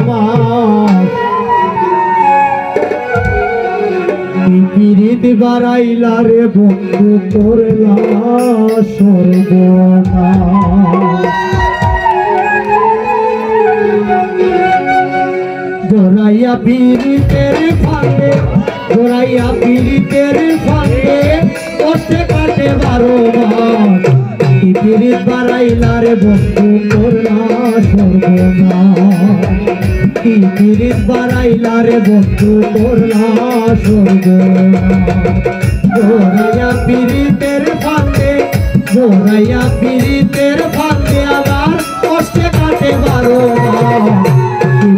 মাস পিরিত বাড়াইলা রে বন্ধু করলা সর্বনাশ জোড়াইয়া পিরিতের ফাঁদে জোড়াইয়া পিরিতের ফাঁদে কষ্টে কাটে 12 মাস পিরিত বাড়াইলা রে বন্ধু করলা সর্বনাশ পিরিত বাড়াইলা রে বন্ধু করলা সর্বনাশ জোড়াইয়া পিরিতের ফাঁদে জোড়াইয়া পিরিতের ফাঁদে আবার কষ্টে কাটে 12 মাস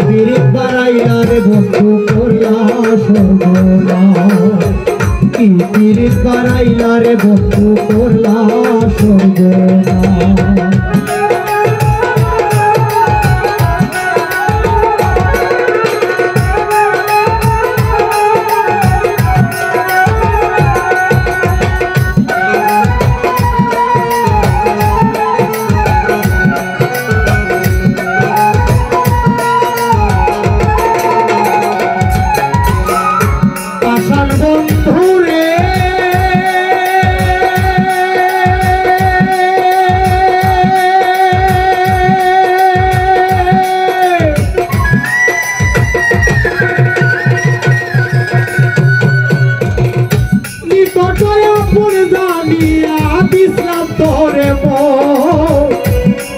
পিরিত বাড়াইলা রে বন্ধু করলা সর্বনাশ পিরিত বাড়াইলা রে বন্ধু করলা সর্বনাশ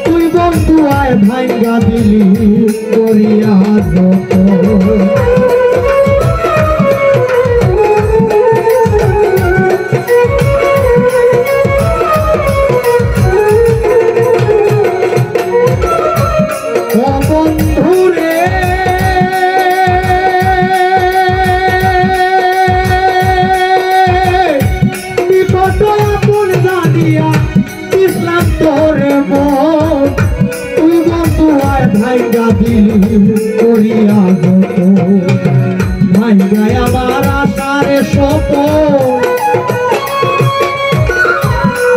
তুই বন্ধু আয় ভাঙ্গা দিলি করিয়া যত ভাঙ্গা দিলি করিয়া যত ভাঙ্গায় আমার আশারে স্বপন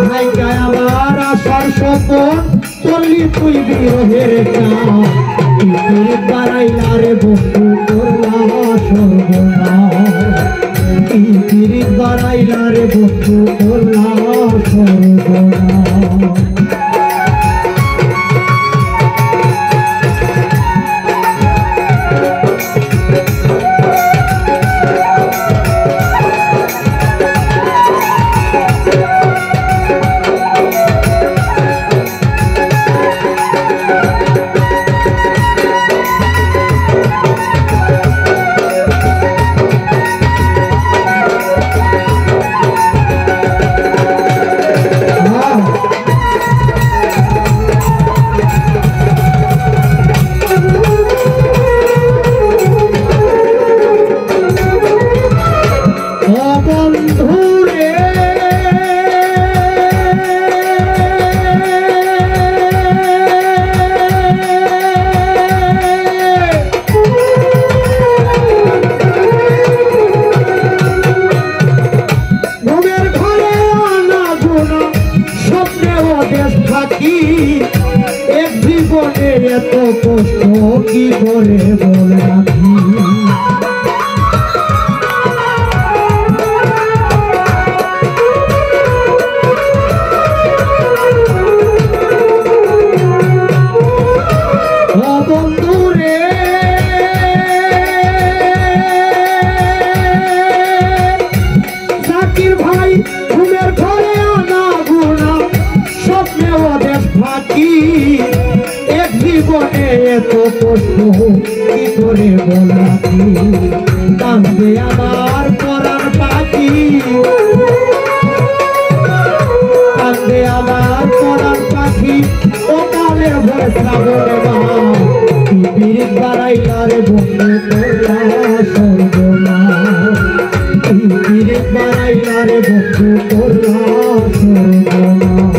ভাঙ্গায় আমার আশার স্বপন করলি তুই বিরহের কাজ পিরিত বাড়াইলা রে বন্ধু করলা সর্বনাশ পিরিত বাড়াইলা রে বন্ধু করলা সর্বনাশ এক জীবনে এত কষ্ট কি করে বলে রাখি বন্ধু রে জাকির ভাই ঘুমের ঘরে আনা গুনা স্বপ্নে ওদের ফাঁকি এক জীবনে এত কষ্ট কি করে বলাকি কান্দে আমার পরাণ পাখি কান্দে আমার পরাণ পাখি ও কালের ভয় শ্রাবণে মা পিরিত বাড়াইলা রে বন্ধু করলা সর্বনাশ পিরিত বাড়াইলা রে বন্ধু করলা সর্বনাশ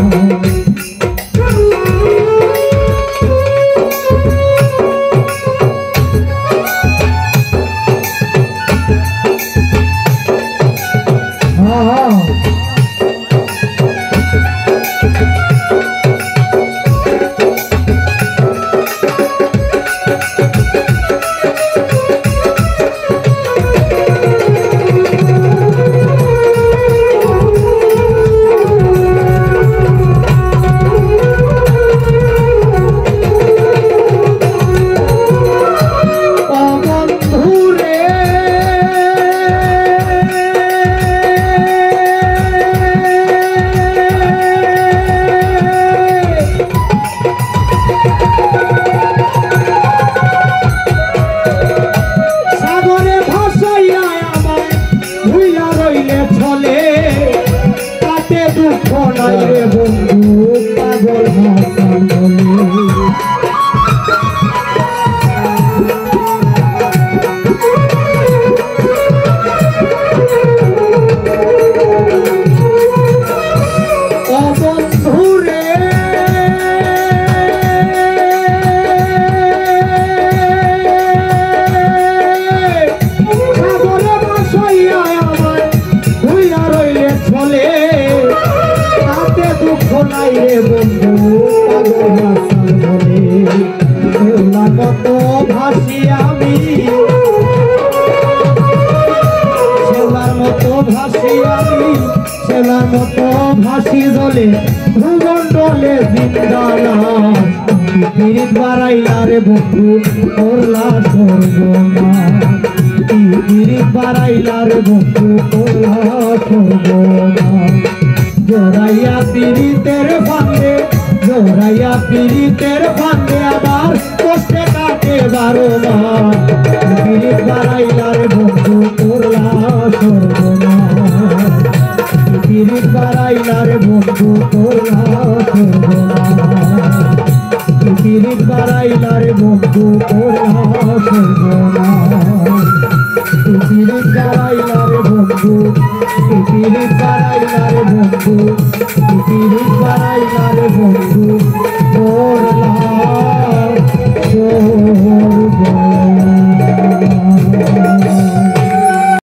ভাসি আমি, শেলার মতো ভাসি আমি, শেলার মতো ভাসি জলে ভূমণ্ডলে জিন্দালা। পিরিত বাড়াইলা রে বন্ধু করলা সর্বনাশ, পিরিত বাড়াইলা রে বন্ধু করলা সর্বনাশ। জোড়াইয়া পিরিতের ফান্দে, জোড়াইয়া পিরিতের ফান্দে আবার কষ্টে কাটে 12 মাস। পিরিত বাড়াইলা রে বন্ধু করলা সর্বনাশ, পিরিত বাড়াইলা রে বন্ধু করলা সর্বনাশ, পিরিত বাড়াইলা রে বন্ধু করলা সর্বনাশ।